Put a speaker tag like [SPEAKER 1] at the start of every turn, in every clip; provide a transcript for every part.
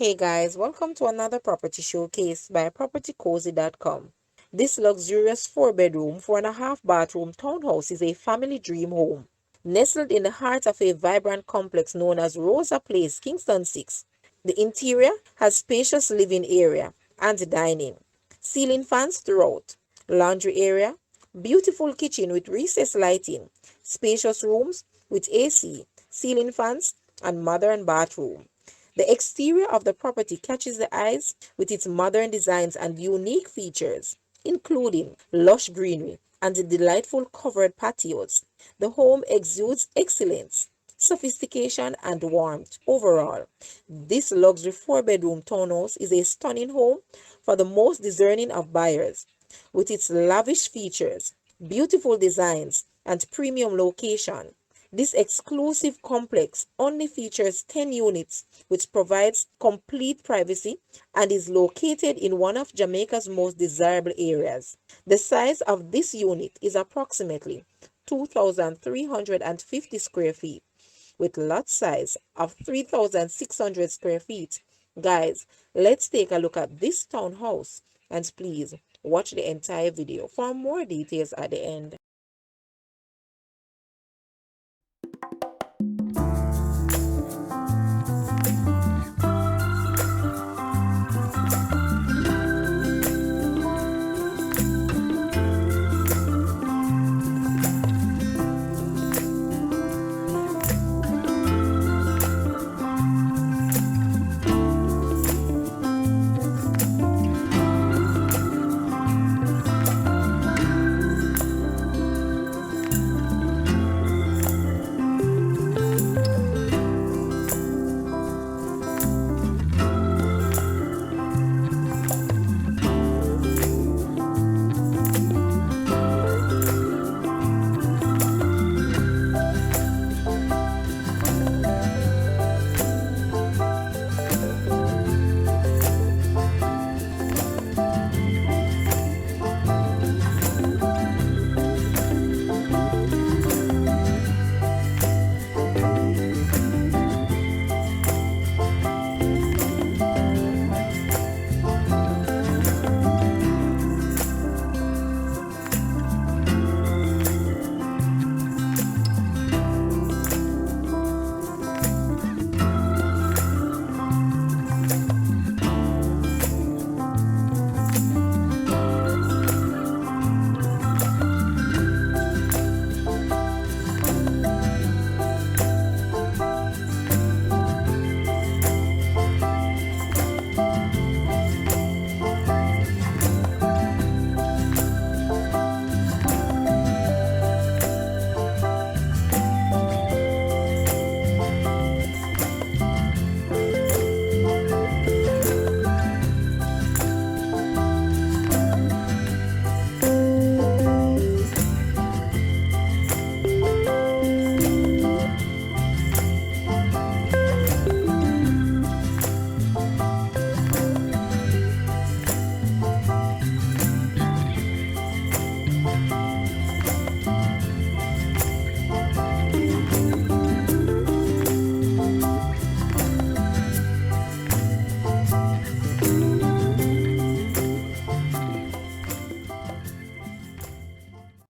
[SPEAKER 1] Hey guys, welcome to another property showcase by propertycozy.com. This luxurious 4-bedroom, 4.5-bathroom townhouse is a family dream home. Nestled in the heart of a vibrant complex known as Rosa Place, Kingston 6. The interior has spacious living area and dining, ceiling fans throughout, laundry area, beautiful kitchen with recessed lighting, spacious rooms with AC, ceiling fans, and modern bathroom. The exterior of the property catches the eyes with its modern designs and unique features, including lush greenery and the delightful covered patios. The home exudes excellence, sophistication, and warmth. Overall, this luxury 4-bedroom townhouse is a stunning home for the most discerning of buyers. With its lavish features, beautiful designs, and premium location, this exclusive complex only features 10 units, which provides complete privacy and is located in one of Jamaica's most desirable areas. The size of this unit is approximately 2,350 square feet, with lot size of 3,600 square feet. Guys, let's take a look at this townhouse, and please watch the entire video for more details at the end.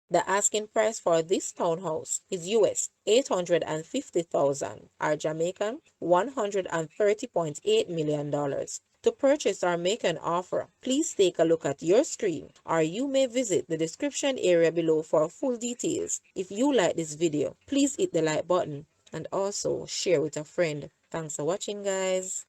[SPEAKER 1] The asking price for this townhouse is US 850,000 or Jamaican $130.8 million. To purchase or make an offer, please take a look at your screen, or you may visit the description area below for full details. If you like this video, please hit the like button and also share with a friend. Thanks for watching, guys.